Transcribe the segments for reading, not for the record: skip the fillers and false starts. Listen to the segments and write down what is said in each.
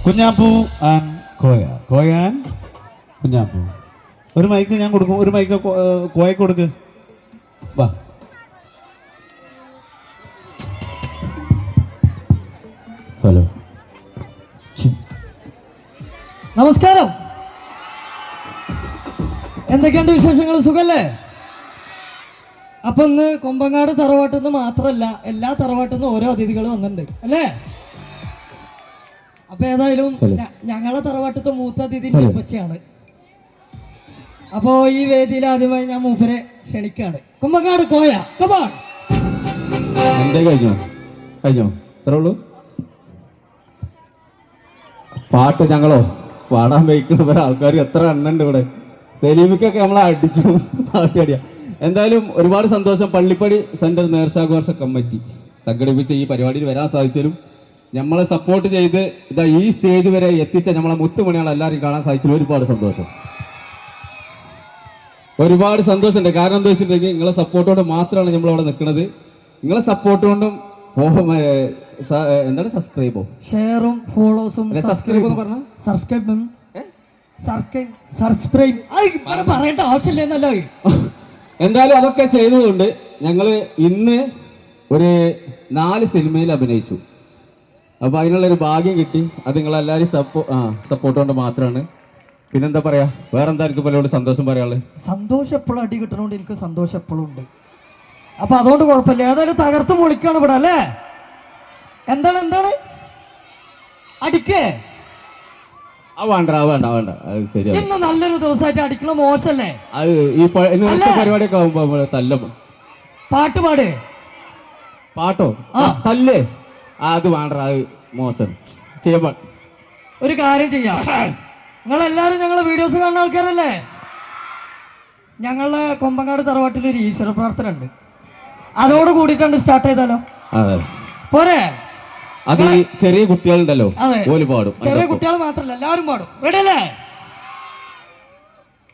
Kunjappu and Koya. Koya and Kunjappu. ഒരു mic ഞാൻ കൊടുക്കും, ഒരു മൈക്ക് കോയക്ക് കൊടുക്ക്. വാ. ഹലോ, നമസ്കാരം. എന്തൊക്കെയുണ്ട് വിശേഷങ്ങൾ? സുഖല്ലേ? അപ്പൊ ഇന്ന് കൊമ്പങ്ങാട് തറവാട്ടിൽ നിന്ന് മാത്രമല്ല, എല്ലാ തറവാട്ടിൽ നിന്നും ഓരോ അതിഥികൾ വന്നിട്ടുണ്ട് അല്ലേ? അപ്പൊ ഏതായാലും ഞങ്ങളെ തറവാട്ടത്തെ മൂത്ത അതിഥി ഉപ്പച്ചയാണ്. അപ്പോ ഈ വേദിയിൽ ആദ്യമായി ഞാൻ മൂപ്പരെ ക്ഷണിക്കാണ്. കൊമ്പങ്ങാട് കോയ, കമാൺ. കഴിഞ്ഞോ കഴിഞ്ഞോ? ഇത്രേ ഉള്ളൂ. പാട്ട് ഞങ്ങളോ പാടാൻ വയ്ക്കുന്ന ആൾക്കാർ എത്ര എണ്ണുണ്ട് ഇവിടെ. സലീമിക്കൊക്കെ നമ്മളെ അടിച്ചു പാട്ടടിയാ. എന്തായാലും ഒരുപാട് സന്തോഷം. പള്ളിപ്പടി സെന്റർ നേർച്ചാഘോഷ കമ്മിറ്റി സംഘടിപ്പിച്ച ഈ പരിപാടിയിൽ വരാൻ സാധിച്ചാലും നമ്മളെ സപ്പോർട്ട് ചെയ്ത് ഇതാ ഈ സ്റ്റേജ് വരെ എത്തിച്ച നമ്മളെ മുത്തുമണികളെ എല്ലാവരും കാണാൻ സാധിച്ചാലും ഒരുപാട് സന്തോഷം. ഒരുപാട് സന്തോഷമുണ്ട്. കാരണം എന്താ വെച്ചിട്ടുണ്ടെങ്കിൽ നിങ്ങളെ സപ്പോർട്ടോടെ മാത്രമാണ് നമ്മളവിടെ നിൽക്കുന്നത്. നിങ്ങളെ സപ്പോർട്ട് കൊണ്ടും എന്താണ് സബ്സ്ക്രൈബോ ഷെയറും ഫോളോസും സബ്സ്ക്രൈബ് പറഞ്ഞ പറയേണ്ട ആവശ്യമില്ലെന്നല്ലോ. എന്തായാലും അതൊക്കെ ചെയ്തതുകൊണ്ട് ഞങ്ങൾ ഇന്ന് ഒരു 4 സിനിമയിൽ അഭിനയിച്ചു. അപ്പോൾ അതിനുള്ളൊരു ഭാഗ്യം കിട്ടി. അത് നിങ്ങളെല്ലാവരും സപ്പോർട്ട് കൊണ്ട് മാത്രമാണ്. പിന്നെന്താ പറയാ, വേറെന്താ എനിക്ക് പലരോട് സന്തോഷം പറയാനുള്ളത്? സന്തോഷം എപ്പോഴും അടി കിട്ടണോണ്ട് എനിക്ക് സന്തോഷം എപ്പോഴും ഉണ്ട്. അപ്പൊ അതുകൊണ്ട് കുഴപ്പമില്ല. ഏതായാലും തകർത്ത് പൊളിക്കാണ് ഇവിടെ അല്ലേ? എന്താണ് എന്താണ് അടിക്കേ? വേണ്ട വേണ്ട വേണ്ട, അത് ശരിയാ. ഇന്ന് നല്ലൊരു ദിവസമായിട്ട് അടിക്കണ മോശല്ലേ? അത് ഈ പരിപാടിയൊക്കെ ആവുമ്പോ തല്ല. പാട്ട് പാടേ? പാട്ടോ തല്ലേ? അത് വേണ്ട, അത് മോശം. ചെയ്യാൻ ഒരു കാര്യം ചെയ്യാം. നിങ്ങളെല്ലാരും ഞങ്ങളെ വീഡിയോസ് കാണുന്ന ആൾക്കാരല്ലേ? ഞങ്ങളെ കൊമ്പങ്ങാട് തറവാട്ടിൽ ഒരു ഈശ്വര പ്രാർത്ഥന ഉണ്ട്. അതോട് കൂടിയിട്ടാണ് സ്റ്റാർട്ട് ചെയ്താലോ? പോരെ? അത് ഈ ചെറിയ കുട്ടികളുണ്ടല്ലോ, ഓല് പാടും. ചെറിയ കുട്ടികൾ മാത്രല്ല, എല്ലാവരും പാടും. റെഡിയല്ലേ?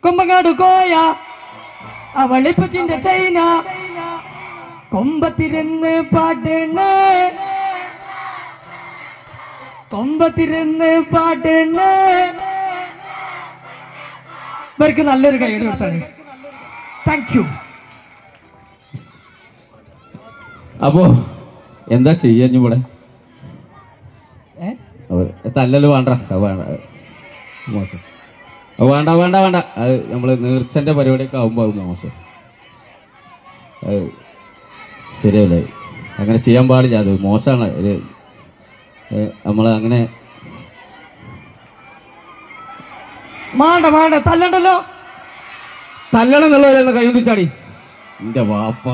കൊമ്പങ്ങാട് കോയ അവളിപ്പച്ചിന്റെ ചൈന കൊമ്പത്തിരുന്ന് പാടണേ, കൊമ്പത്തിരുന്ന് പാടണേ. ഇവർക്ക് നല്ലൊരു കൈയ്യടി കൊടുത്താണ്. Thank you. അപ്പോ എന്താ ചെയ്യാ ഇവിടെ? തല്ലല് വേണ്ട, മോശം. വേണ്ട വേണ്ട വേണ്ട, അത് നമ്മള് നേർച്ചന്റെ പരിപാടിയൊക്കെ ആവുമ്പോ അത് മോശം. അത് ശരിയല്ലേ? അങ്ങനെ ചെയ്യാൻ പാടില്ല, അത് മോശമാണ്. നമ്മള് അങ്ങനെ വേണ്ട തല്ലണ്ടല്ലോ. തല്ലണം എന്നുള്ളവരെന്ന് കൈ ഒന്നിച്ചാടി. എന്റെ വാപ്പ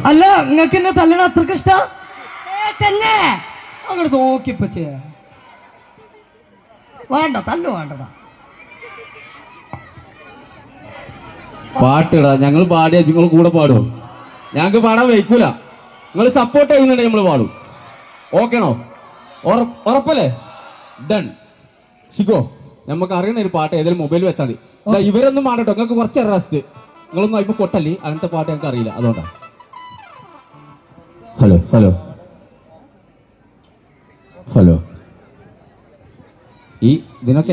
അല്ല, നിങ്ങൾക്ക് എന്നെ തല്ലണ അത്രക്ക് ഇഷ്ട തന്നെ? അങ്ങോട്ട് നോക്കിപ്പച്ചേ. വേണ്ട തല്ലു വേണ്ടടാ. പാട്ടിടാ, ഞങ്ങൾ പാടിയാ നിങ്ങൾ കൂടെ പാടും. ഞങ്ങൾക്ക് പാടാൻ വയ്ക്കൂല. നിങ്ങൾ സപ്പോർട്ട് ചെയ്യുന്നുണ്ടെങ്കിൽ നമ്മൾ പാടും. ഓക്കേണോ? ഉറപ്പല്ലേ? ഡൺ. ശിക്കോ, നമുക്ക് അറിയണ ഒരു പാട്ട് ഏതെങ്കിലും മൊബൈൽ വെച്ചാൽ മതി. ഇവരൊന്നും പാടട്ടോ, നിങ്ങൾക്ക് കുറച്ച് റെസ്റ്റ്. നിങ്ങളൊന്നും അതിപ്പോൾ കൊട്ടല്ലേ, അങ്ങനത്തെ പാട്ട് ഞങ്ങൾക്ക് അറിയില്ല, അതുകൊണ്ടാണ്. Hello hello hello. ഈ ഇതിനൊക്കെ